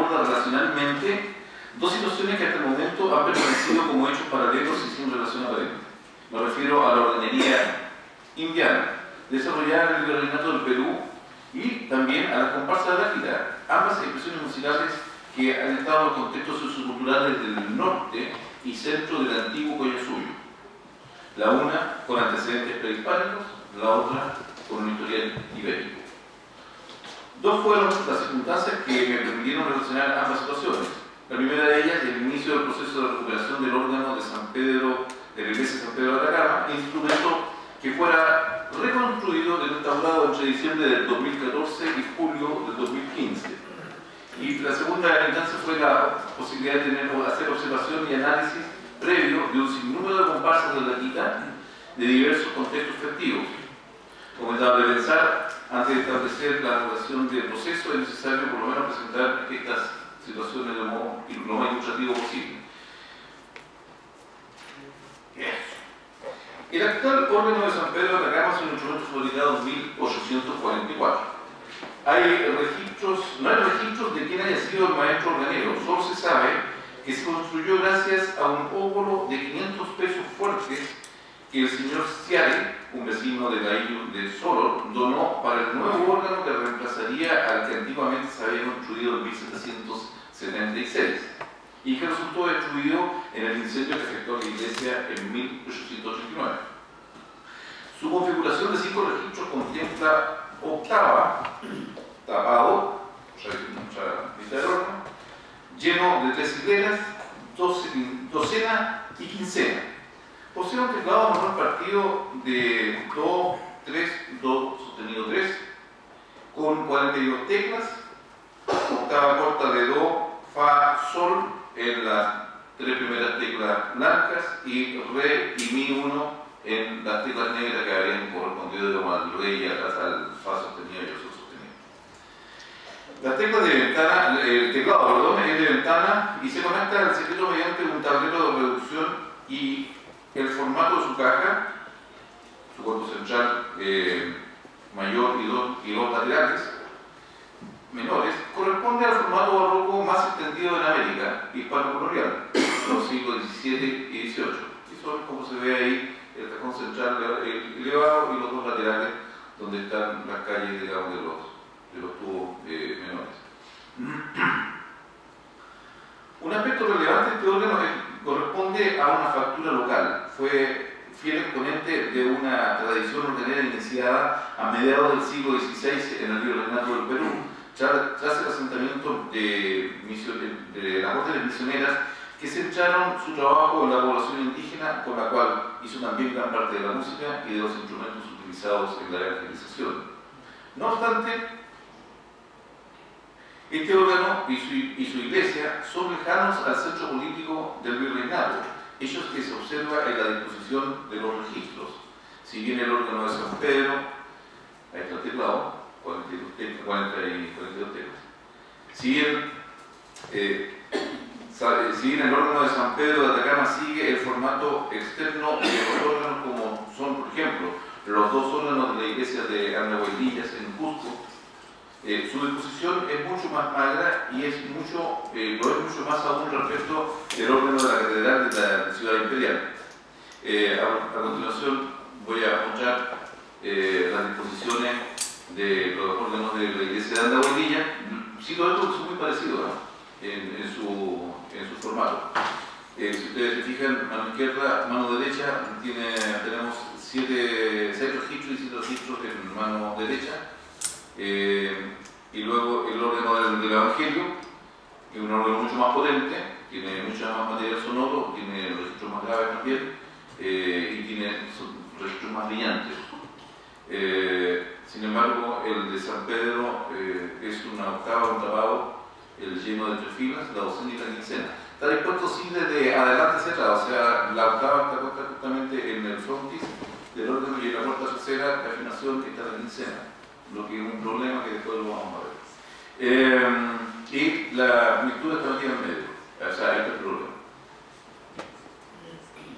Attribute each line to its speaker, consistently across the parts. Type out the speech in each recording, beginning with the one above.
Speaker 1: aborda relacionalmente dos situaciones que hasta el momento han permanecido como hechos paralelos y sin relación aparente. Me refiero a la ordenería indiana, desarrollada en el virreinato del Perú, y también a las comparsas de la guitarra, ambas expresiones musicales que han estado en los contextos socioculturales del norte y centro del antiguo Collasuyo. La una con antecedentes prehispánicos, la otra con un historial ibérico. Dos fueron las circunstancias que me permitieron relacionar ambas situaciones. La primera de ellas es el inicio del proceso de recuperación del órgano de San Pedro, de la iglesia de San Pedro de Atacama, instrumento que fuera reconstruido y restaurado entre diciembre del 2014 y julio del 2015. Y la segunda instancia fue la posibilidad de hacer observación y análisis previo de un sinnúmero de comparsas de la quita de diversos contextos festivos. Como estaba de pensar, antes de establecer la regulación del proceso es necesario por lo menos presentar estas situaciones lo más ilustrativo posible. El actual órgano de San Pedro de Atacama es un instrumento fabricado en 1844. Hay registros, no hay registros de quién haya sido el maestro organero, solo se sabe que se construyó gracias a un óvulo de 500 pesos fuertes que el señor Ciare, un vecino de la isla de Solor, donó para el nuevo órgano que reemplazaría al que antiguamente se había construido en 1776 y que resultó destruido en el incendio que afectó a la iglesia en 1889. Su configuración de 5 registros contempla octava, tapado, lleno de 3 hileras, docena y quincena. Posee un teclado menor partido de Do, 3, Do sostenido 3, con 42 teclas, octava corta de Do, Fa, Sol en las 3 primeras teclas blancas y Re y Mi 1 en las teclas negras que habrían correspondido al Re y al Fa sostenido y al Sol sostenido. La tecla de ventana, el teclado, perdón, es de ventana y se conecta al circuito mediante un tablero de reducción y el formato de su caja, su cuerpo central mayor y dos laterales menores, corresponde al formato barroco más extendido en América hispano-colonial, los siglos XVII y XVIII. Y son, como se ve ahí, el cajón central elevado y los dos laterales donde están las calles, digamos, de los tubos menores. Un aspecto relevante de este órgano corresponde a una factura local. Fue fiel exponente de una tradición organera iniciada a mediados del siglo XVI en el virreinato del Perú, tras el asentamiento de las órdenes misioneras que centraron su trabajo en la población indígena, con la cual hizo también gran parte de la música y de los instrumentos utilizados en la evangelización. No obstante, este órgano y su iglesia son lejanos al centro político del virreinato, hechos que se observa en la disposición de los registros. Si bien el órgano de San Pedro, ahí está el teclado, 42 teclas. Si bien el órgano de San Pedro de Atacama sigue el formato externo de los órganos como son, por ejemplo, los dos órganos de la iglesia de Andahuaylillas en Cusco, su disposición es mucho más magra y lo es mucho más aún respecto del órgano de la catedral de la ciudad imperial. A continuación voy a mostrar las disposiciones de los órganos de la iglesia de Andahuaylillas. Cito esto porque son muy parecidos, ¿no? en su formato. Si ustedes se fijan, mano izquierda, mano derecha, tenemos 6 registros y 7 registros en mano derecha. Y luego el órgano del Evangelio, que es un órgano mucho más potente, tiene mucha más material sonoro, tiene registros más graves también, y tiene registros más brillantes. Sin embargo, el de San Pedro es una octava, un tapado, el lleno de 3 filas, la docena y la quincena. Está dispuesto así desde adelante hacia atrás, o sea, la octava está puesta justamente en el frontis del órgano y en la cuarta tercera la afinación que está en la quincena, lo que es un problema que después lo vamos a ver. Y la virtud está metida en medio, o sea, ahí está el problema.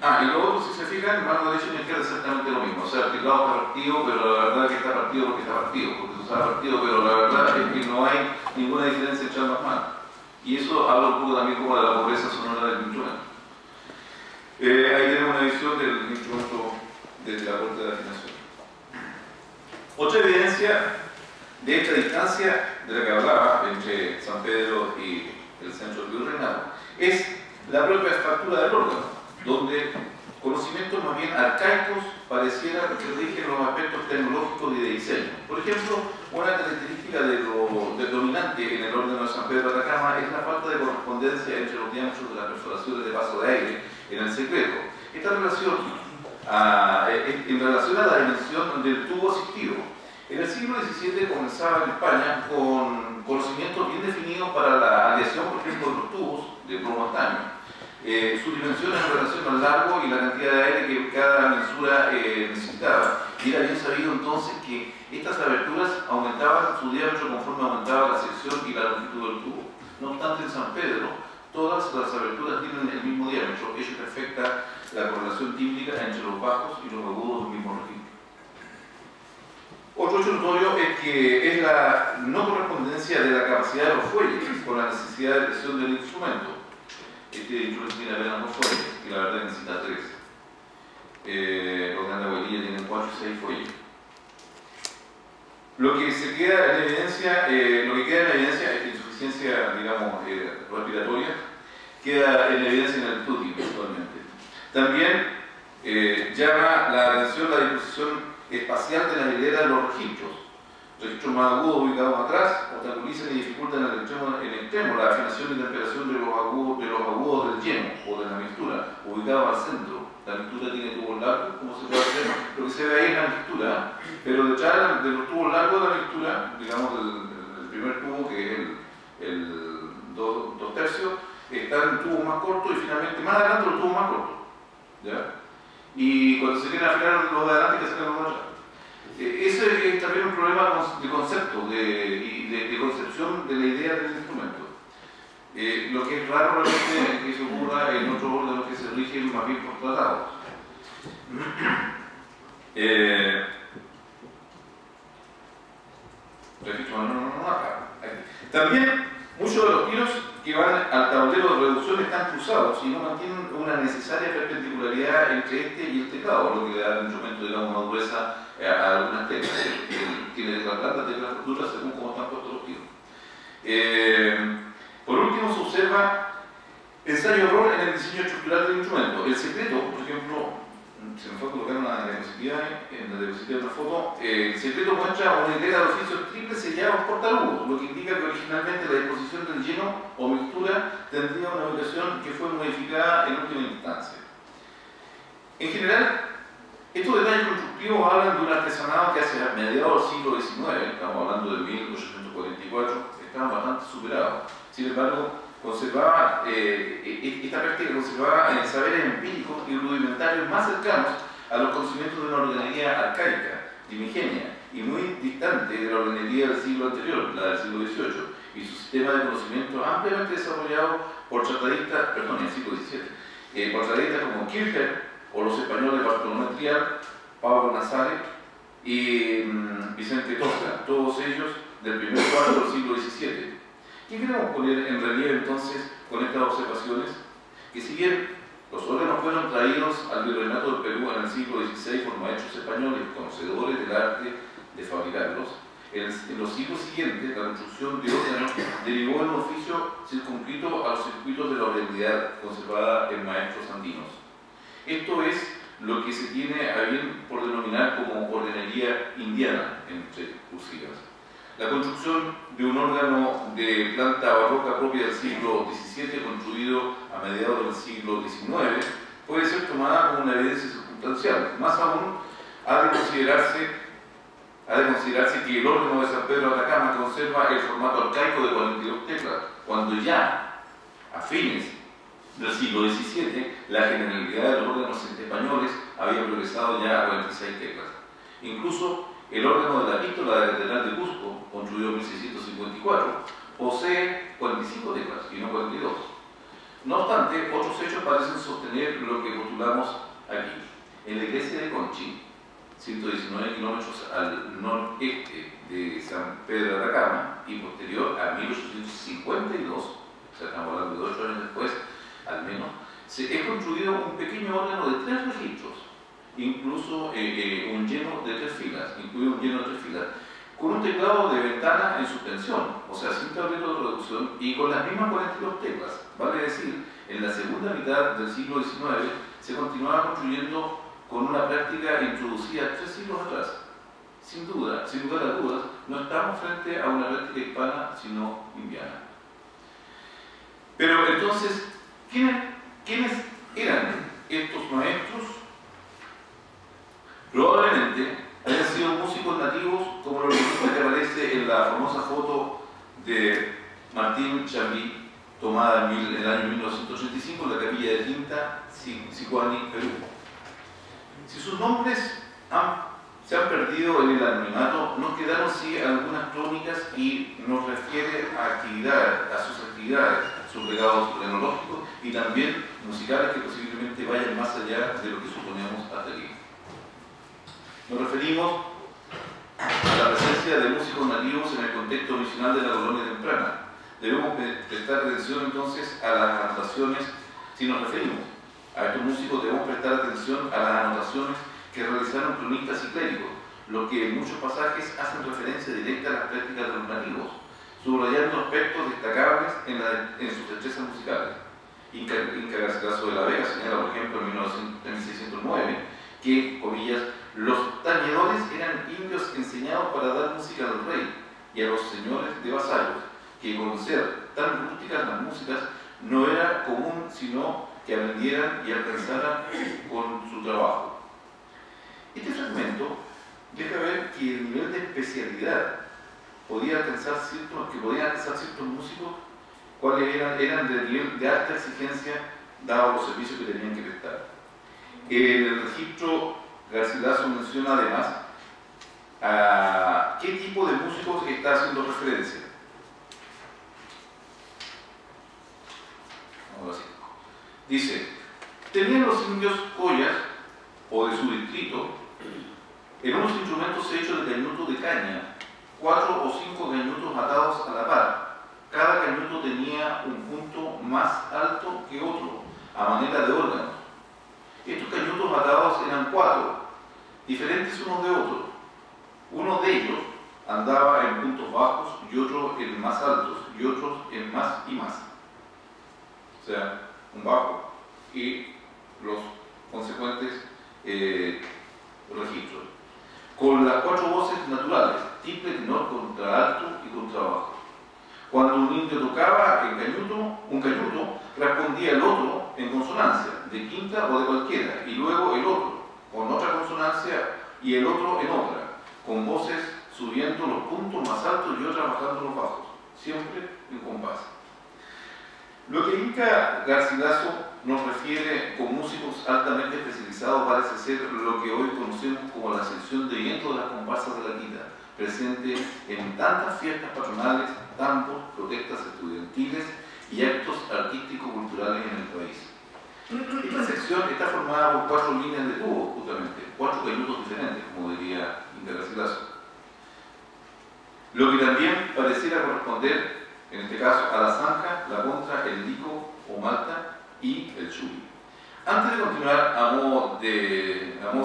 Speaker 1: Y luego, si se fijan, mano derecha y izquierda es exactamente lo mismo, o sea, el teclado está partido, pero la verdad es que está partido porque está partido, porque se está partido, pero la verdad es que no hay ninguna diferencia entre ambas manos. Y eso habla un poco también como de la pobreza sonora del instrumento. Ahí tenemos una visión del instrumento desde la Corte de Afinación. Otra evidencia de esta distancia de la que hablaba entre San Pedro y el centro del virreinato es la propia factura del órgano, donde conocimientos más bien arcaicos pareciera que rigen los aspectos tecnológicos y de diseño. Por ejemplo, una característica de dominante en el órgano de San Pedro de Atacama es la falta de correspondencia entre los diámetros de las perforaciones de paso de aire en el secreto. Esta relación, en relación a la dimensión del tubo asistido, en el siglo XVII comenzaba en España con conocimientos bien definidos para la aleación, por ejemplo, de los tubos de plomo estaño. Sus dimensiones en relación al largo y la cantidad de aire que cada mensura necesitaba. Y era bien sabido entonces que estas aberturas aumentaban su diámetro conforme aumentaba la sección y la longitud del tubo. No obstante, en San Pedro, todas las aberturas tienen el mismo diámetro, ello que afecta la correlación tímbrica entre los bajos y los agudos del mismo registro. Otro hecho notorio es que es la no correspondencia de la capacidad de los fuelles con la necesidad de presión del instrumento. Este instrumento tiene apenas 2 fuelles y la verdad necesita 3. Los grandes abuelillas tienen 4 y 6 fuelles. Lo que queda en evidencia es insuficiencia, digamos, respiratoria, queda en evidencia en el estudio actualmente. También llama la atención la disposición espacial de la hilera de los registros. Registros más agudos ubicados atrás obstaculizan y dificultan en el extremo la afinación y temperación de los agudos del lleno o de la mixtura, ubicados al centro. La mixtura tiene tubos largos, como se puede ver, lo que se ve ahí es la mixtura, pero detrás de los tubos largos de la mixtura, digamos el primer tubo que es el 2/3, están tubos más cortos y finalmente más adelante los tubos más cortos. ¿Ya? Y cuando se quieren afinar los de adelante, que se quedan los de atrás. Ese es también un problema de concepto y de concepción de la idea del instrumento. Lo que es raro realmente que se ocurra en otros órganos que se rigen más bien por tratados. También muchos de los tiros que van al tablero de reducción están cruzados y no mantienen una necesaria perpendicularidad entre este y el teclado, lo que le da al instrumento, digamos, una dureza a algunas teclas. Tiene teclas blandas, teclas duras, según cómo están puestos los tiros. Por último, se observa ensayo-error en el diseño estructural del instrumento. El secreto, por ejemplo, se me fue a colocar una diapositiva de una foto, el secreto muestra una hilera de oficios triple sellados por taludos, lo que indica que originalmente la disposición del lleno o mixtura tendría una ubicación que fue modificada en última instancia. En general, estos detalles constructivos hablan de un artesanado que hacia mediados del siglo XIX, estamos hablando de 1844, estaban bastante superados. Sin embargo, esta práctica conservaba saberes empíricos y rudimentarios más cercanos a los conocimientos de una organería arcaica, primigenia y muy distante de la organería del siglo anterior, la del siglo XVIII, y su sistema de conocimiento ampliamente desarrollado por tratadistas, perdón, en el siglo XVII, por tratadistas como Kircher o los españoles Bartolomé Trial, Pablo Nazare y Vicente Tosca, todos ellos del primer cuarto del siglo XVII. ¿Qué queremos poner en relieve entonces con estas observaciones? Que si bien los órganos fueron traídos al virreinato del Perú en el siglo XVI por maestros españoles conocedores del arte de fabricarlos, en los siglos siguientes la construcción de órganos derivó en un oficio circunscrito a los circuitos de la oralidad conservada en maestros andinos. Esto es lo que se tiene a bien por denominar como organería indiana, entre cursivas. La construcción de un órgano de planta barroca propia del siglo XVII, construido a mediados del siglo XIX, puede ser tomada como una evidencia circunstancial. Más aún, ha de considerarse que el órgano de San Pedro de Atacama conserva el formato arcaico de 42 teclas, cuando ya, a fines del siglo XVII, la generalidad de los órganos españoles había progresado ya a 46 teclas. Incluso el órgano de la epístola de la Catedral de Cusco, construido en 1654, posee 45 teclas y no 42. No obstante, otros hechos parecen sostener lo que postulamos aquí. En la iglesia de Conchi, 119 kilómetros al noreste de San Pedro de Atacama y posterior a 1852, Se he construido un pequeño órgano de 3 registros, incluso un lleno de 3 filas, incluido un lleno de 3 filas, con un teclado de ventana en suspensión, o sea, sin tablero de reducción y con las mismas 42 teclas. Vale decir, en la segunda mitad del siglo XIX se continuaba construyendo con una práctica introducida 3 siglos atrás. Sin duda, sin lugar a dudas, no estamos frente a una práctica hispana, sino indiana. Pero entonces, ¿quiénes eran estos maestros? Probablemente hayan sido músicos nativos, como lo que aparece en la famosa foto de Martín Chambí, tomada en el año 1985 en la capilla de Quinta, Sicuani, Perú. Si sus nombres se han perdido en el anonimato, nos quedaron sí algunas crónicas y nos refiere a actividades, a sus actividades, sus legados tecnológicos y también musicales que posiblemente vayan más allá de lo que suponíamos hasta aquí. Nos referimos a la presencia de músicos nativos en el contexto misional de la colonia temprana. Debemos prestar atención entonces a las anotaciones, si nos referimos a estos músicos debemos prestar atención a las anotaciones que realizaron cronistas y clérigos, lo que en muchos pasajes hacen referencia directa a las prácticas de los nativos, subrayando aspectos destacables en sus destrezas musicales. Inca Garcilaso de la Vega señala, por ejemplo, en 1609, que, comillas, los tañedores eran indios enseñados para dar música al rey y a los señores de vasallos, que con ser tan rústicas las músicas no era común sino que aprendieran y alcanzaran con su trabajo. Este fragmento deja ver que el nivel de especialidad que podían alcanzar ciertos músicos, cuáles eran de nivel de alta exigencia dado los servicios que tenían que prestar. En el registro, Garcilaso menciona además a qué tipo de músicos está haciendo referencia. Ahora sí. Dice, tenían los indios collas, o de su distrito, en unos instrumentos hechos de cañuto de caña, 4 o 5 cañutos atados a la par. Cada cañuto tenía un punto más alto que otro, a manera de órganos. Estos cañutos atados eran 4, diferentes unos de otros. Uno de ellos andaba en puntos bajos y otro en más altos y otros en más y más. O sea, un bajo y los consecuentes registros. Con las 4 voces naturales, tiple, tenor, contralto y contrabajo. Cuando un indio tocaba un cañuto, respondía el otro en consonancia, de quinta o de cualquiera, y luego el otro, con otra consonancia, y el otro en otra, con voces subiendo los puntos más altos y otras bajando los bajos, siempre en compás. Lo que Inca Garcilaso nos refiere con músicos altamente especializados parece ser lo que hoy conocemos como la sección de viento de las comparsas de la quita, presente en tantas fiestas patronales, tambos, protestas estudiantiles y actos artístico-culturales en el país. Esta sección está formada por 4 líneas de tubo, justamente, 4 cañutos diferentes, como diría Inca Garcilaso. Lo que también pareciera corresponder, en este caso, a la zanja, la contra, el dico o malta y el chuli. Antes de continuar, a modo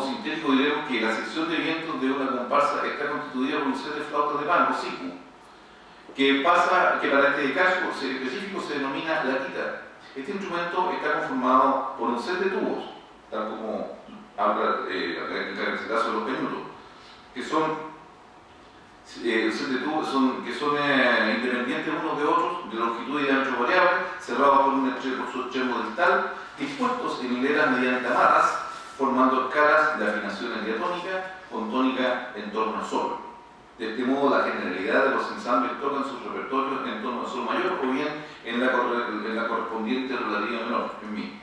Speaker 1: sintético, diremos que la sección de vientos de una comparsa está constituida por un set de flautas de pan, o siku, que para este caso específico se denomina la quita. Este instrumento está conformado por un set de tubos, tal como habla en el caso de los cañutos, que son independientes unos de otros, de longitud y diámetro variable, cerrados por su extremo distal, dispuestos en hileras mediante amarras, formando escalas de afinación en diatónica con tónica en torno al sol. De este modo, la generalidad de los ensambles tocan sus repertorios en torno al sol mayor o bien en la correspondiente relativa menor, en mi.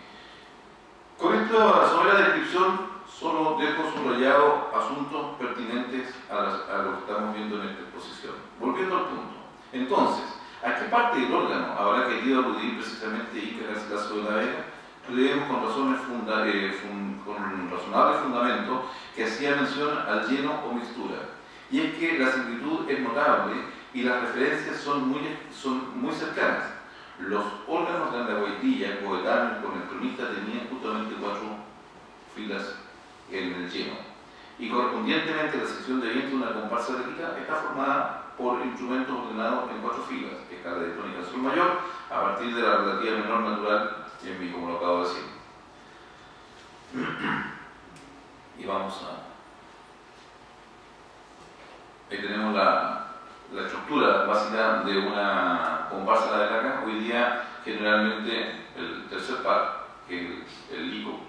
Speaker 1: Con esta somera descripción, solo dejo subrayado asuntos pertinentes a lo que estamos viendo en esta exposición. Volviendo al punto. Entonces, ¿a qué parte del órgano habrá querido aludir precisamente Inca Garcilaso de la Vega? Creemos con razonable fundamento que hacía mención al lleno o mixtura. Y es que la similitud es notable y las referencias son muy cercanas. los órganos de la guaitilla, coetáneos con el cronista, tenían justamente 4 filas en el lleno. Y correspondientemente la sección de viento de una comparsa de Arica está formada por instrumentos ordenados en 4 filas, escala diatónica en sol mayor, a partir de la relativa menor natural en mi, como lo acabo de decir. Y vamos a... Ahí tenemos la estructura básica de una comparsa de Arica. Hoy día, generalmente, el tercer par, que es el lico,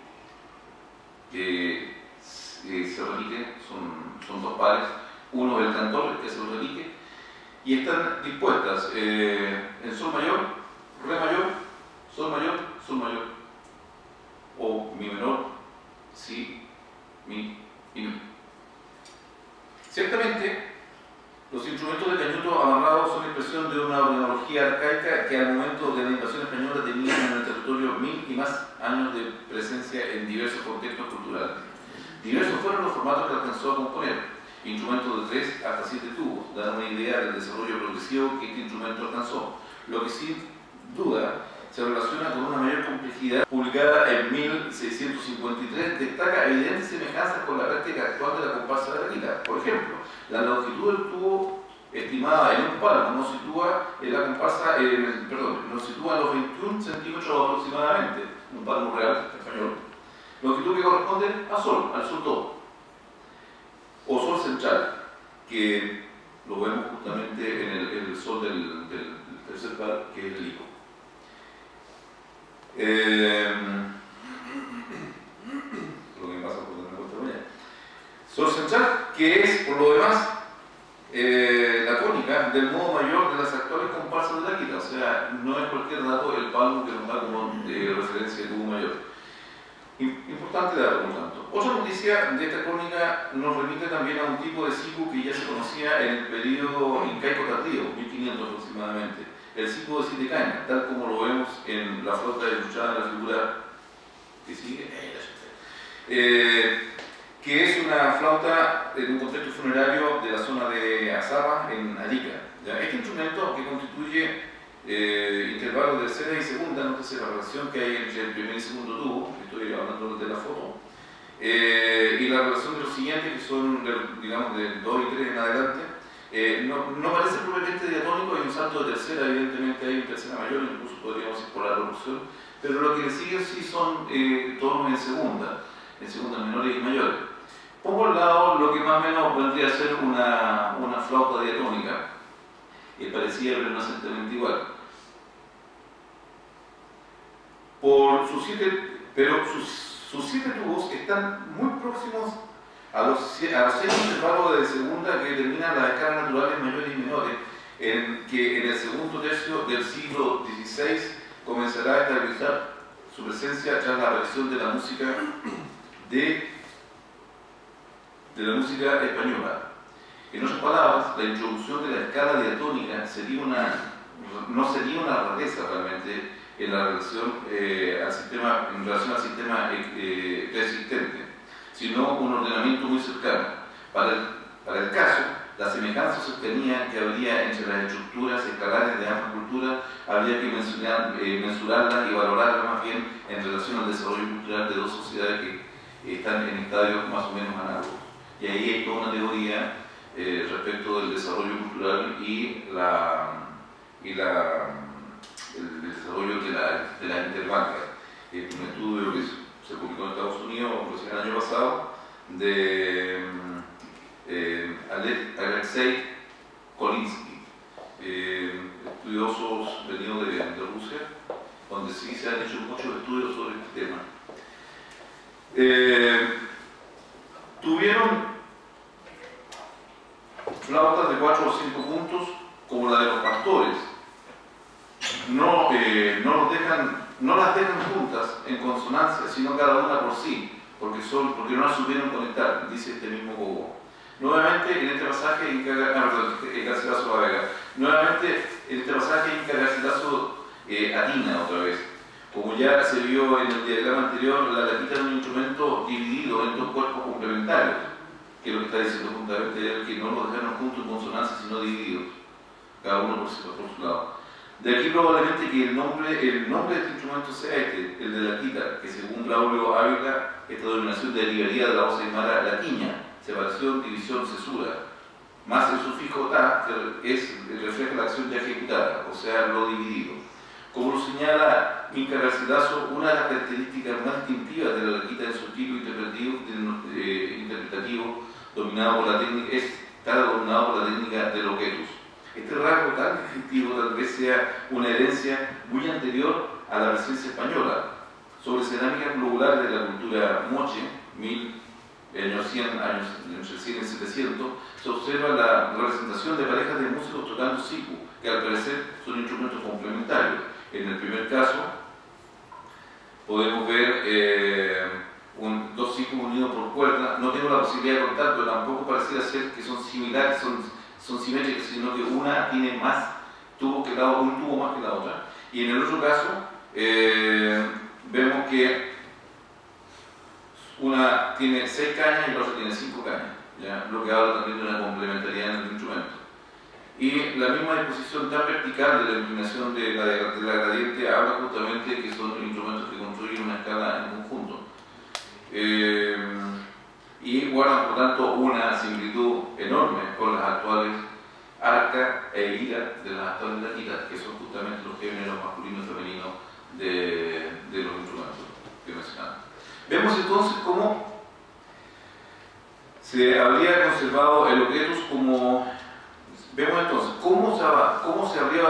Speaker 1: que se relique, son 2 pares, uno es el cantor, que es el relique, y están dispuestas en sol mayor, re mayor, sol mayor, sol mayor, o mi menor, si, mi y mi. Ciertamente, los instrumentos de cañuto amarrados son expresión de una organología arcaica que al momento de la invasión española tenían en el territorio 1000 y más años de presencia en diversos contextos culturales. Diversos fueron los formatos que alcanzó a componer, instrumentos de 3 hasta 7 tubos, dan una idea del desarrollo progresivo que este instrumento alcanzó. Lo que sin duda se relaciona con una mayor complejidad. Publicada en 1653, destaca evidentes semejanzas con la práctica actual de la comparsa de Arica. Por ejemplo, la longitud del tubo estimada en un palmo nos sitúa en la comparsa, nos sitúa en los 21 centímetros aproximadamente, un palmo real español. Longitud que corresponde a sol, al sol todo, o sol central, que lo vemos justamente en el sol del tercer par, que es el lico. Lo que me pasa por tener cuenta mañana. Sol central, que es, por lo demás, la tónica del modo mayor de las actuales comparsas de Arica, o sea, no es cualquier dato el palmo que nos da como referencia de tubo mayor. Importante dato, por lo tanto. Otra noticia de esta crónica nos remite también a un tipo de cipo que ya se conocía en el periodo incaico tardío, 1500 aproximadamente, el cipo de 7 cañas, tal como lo vemos en la flauta ilustrada en la figura que sigue, que es una flauta en un contexto funerario de la zona de Azaba, en Arica. Este instrumento, que constituye intervalos de tercera y segunda, nótese la relación que hay entre el primer y segundo tubo, estoy hablando de la foto, y la relación de los siguientes, que son, digamos, del 2 y 3 en adelante, no parece propiamente diatónico, hay un salto de tercera, evidentemente hay una tercera mayor, incluso podríamos ir por la proporción, pero lo que le sigue sí son tonos en segunda menores y mayores. Pongo al lado lo que más o menos vendría a ser una flauta diatónica, parecida pero no exactamente igual. Por sus 7 tubos están muy próximos a los 6 intervalos de segunda que determinan las escalas naturales mayores y menores, que en el segundo tercio del siglo XVI comenzará a estabilizar su presencia tras la aparición de la música española. En otras palabras, la introducción de la escala diatónica no sería una rareza realmente en relación al sistema preexistente, sino un ordenamiento muy cercano. Para el caso, la semejanza o cercanía que habría entre las estructuras escalares de ambas culturas habría que mensurarla y valorarla más bien en relación al desarrollo cultural de dos sociedades que están en estadios más o menos análogos. Y ahí hay toda una teoría respecto del desarrollo cultural y el desarrollo de la interbanca. Un estudio que se publicó en Estados Unidos el año pasado de Alexei Kolinsky, estudiosos venidos de Rusia, donde sí se han hecho muchos estudios sobre este tema. Tuvieron flautas de 4 o 5 puntos como la de los pastores. No las dejan juntas en consonancia, sino cada una por sí, porque no las supieron conectar, dice este mismo Gogo. Nuevamente en este pasaje Garcilaso la Vega. Nuevamente en este pasaje Garcilaso atina otra vez. Como ya se vio en el diagrama anterior, la laquita es un instrumento dividido en 2 cuerpos complementarios, que es lo que está diciendo juntamente él, que no los dejaron juntos en consonancia, sino divididos, cada uno por su lado. De aquí probablemente que el nombre de este instrumento sea este, el de la quita, que según Braulio Ávila, esta denominación derivaría de la voz aymara la quiña, separación, división, cesura, más el sufijo ta, que refleja la acción ya ejecutada, o sea, lo dividido. Como lo señala Inca Garcilaso, una de las características más distintivas de la laquita en su estilo interpretativo dominado por la técnica está dominado por la técnica de loquetus. Este rasgo tan distintivo tal vez sea una herencia muy anterior a la presencia española. Sobre cerámicas globulares de la cultura moche, entre 100 y 700, se observa la representación de parejas de músicos tocando siku, que al parecer son instrumentos complementarios. En el primer caso, podemos ver dos sikus unidos por cuerda. No tengo la posibilidad de contar, pero tampoco pareciera ser que son similares, son simétricas, sino que una tiene más tubos que la otra, un tubo más que la otra. Y en el otro caso, vemos que una tiene 6 cañas y la otra tiene 5 cañas, ¿ya? Lo que habla también de una complementariedad en el instrumento. Y la misma disposición tan vertical de la inclinación de la gradiente habla justamente que son instrumentos que construyen una escala en conjunto. Y guardan por tanto una similitud enorme con las actuales arca e ira de las actuales laquitas, que son justamente los géneros masculino y femenino de los instrumentos que mencionamos. Vemos entonces cómo se habría conservado el loquetus como... Vemos entonces cómo se habría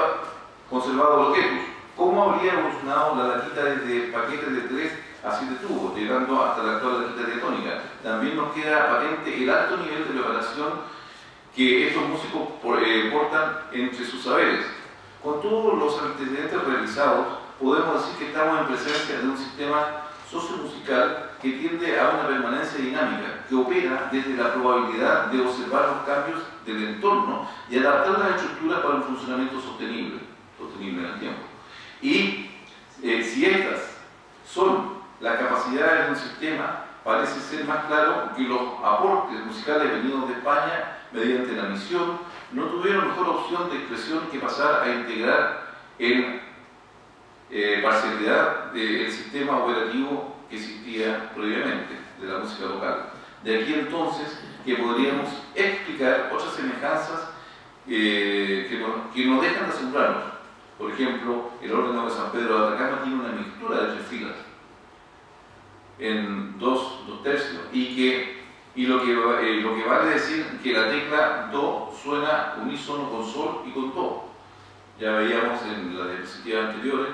Speaker 1: conservado el loquetus, cómo habría evolucionado la laquita desde paquetes de 3 a 7 tubos, llegando hasta la actual laquita diatónica. También nos queda patente el alto nivel de preparación que estos músicos portan entre sus saberes. Con todos los antecedentes realizados, podemos decir que estamos en presencia de un sistema sociomusical que tiende a una permanencia dinámica, que opera desde la probabilidad de observar los cambios del entorno y adaptar las estructuras para un funcionamiento sostenible en el tiempo. Y si estas son las capacidades de un sistema, parece ser más claro que los aportes musicales venidos de España mediante la misión no tuvieron mejor opción de expresión que pasar a integrar en parcialidad del sistema operativo que existía previamente de la música local. De aquí entonces que podríamos explicar otras semejanzas que nos dejan de asombrarnos. Por ejemplo, el órgano de San Pedro de Atacama tiene una mixtura de 3 filas en 2 tercios y lo que vale decir que la tecla Do suena unísono con Sol y con Do. Ya veíamos en las diapositivas anteriores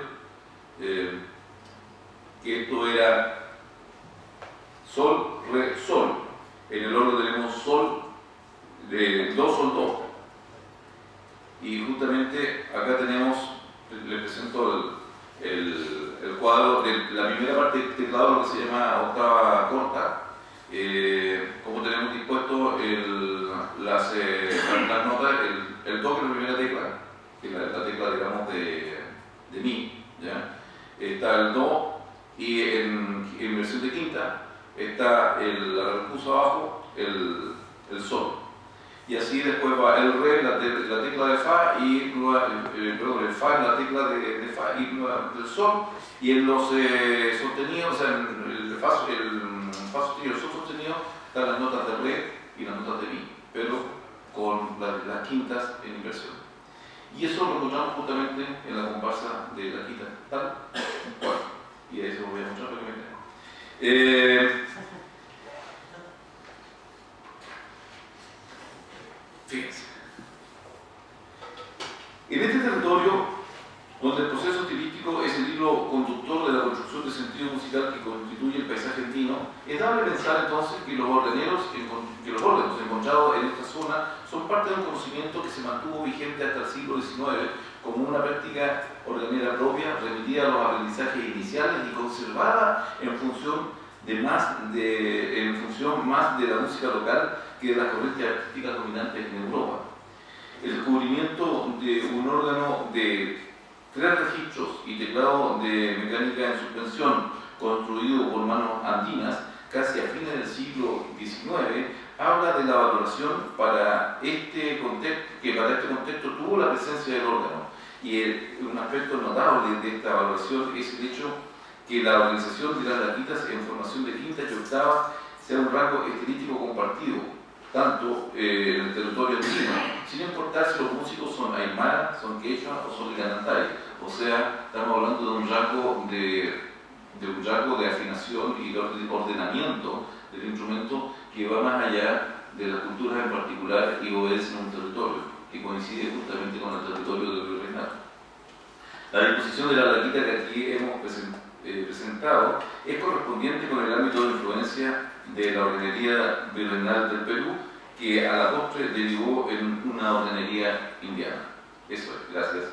Speaker 1: que esto era Sol, Re, Sol. En el órgano tenemos Sol, Do, Sol, Do. Y justamente acá tenemos, les presento el cuadro de la primera parte del teclado, lo que se llama octava corta. Como tenemos dispuesto las notas, el Do, que es la primera tecla, que es la tecla, digamos, de Mi, ¿ya? Está el Do, y en versión de quinta está la repuso abajo, el Sol. Y así después va el Re, la tecla de Fa, y perdón, el Fa, la tecla de Fa, y del Sol. Y en los sostenidos, o sea, en el Fa sostenido y el Sol sostenido, están las notas de Re y las notas de Mi, pero con las quintas en inversión. Y eso lo encontramos justamente en la comparsa de la quinta, tal cual. Y ahí se lo voy a mostrar para que me vean. Fíjense. En este territorio, donde el proceso estilístico es el hilo conductor de la construcción de sentido musical que constituye el paisaje andino, es dable pensar entonces que los órdenes encontrados en esta zona son parte de un conocimiento que se mantuvo vigente hasta el siglo XIX como una práctica organera propia, remitida a los aprendizajes iniciales y conservada en función más de la música local que de las corrientes artísticas dominantes en Europa. El descubrimiento de un órgano de 3 registros y teclado de mecánica en suspensión construido por manos andinas casi a fines del siglo XIX habla de la valoración para este contexto tuvo la presencia del órgano. Y un aspecto notable de esta valoración es el hecho que la organización de las laquitas en formación de quinta y octava sea un rasgo estilístico compartido, tanto en el territorio andino, sin importar si los músicos son aymara, son quechua o son liganantay. O sea, estamos hablando de un rasgo de afinación y de ordenamiento del instrumento que va más allá de las culturas en particular y obedece a un territorio que coincide justamente con el territorio del virreinato. La disposición de la laquita que aquí hemos presentado es correspondiente con el ámbito de influencia de la ordenería virreinal del Perú, que a la postre derivó en una ordenería indiana. Eso es, gracias.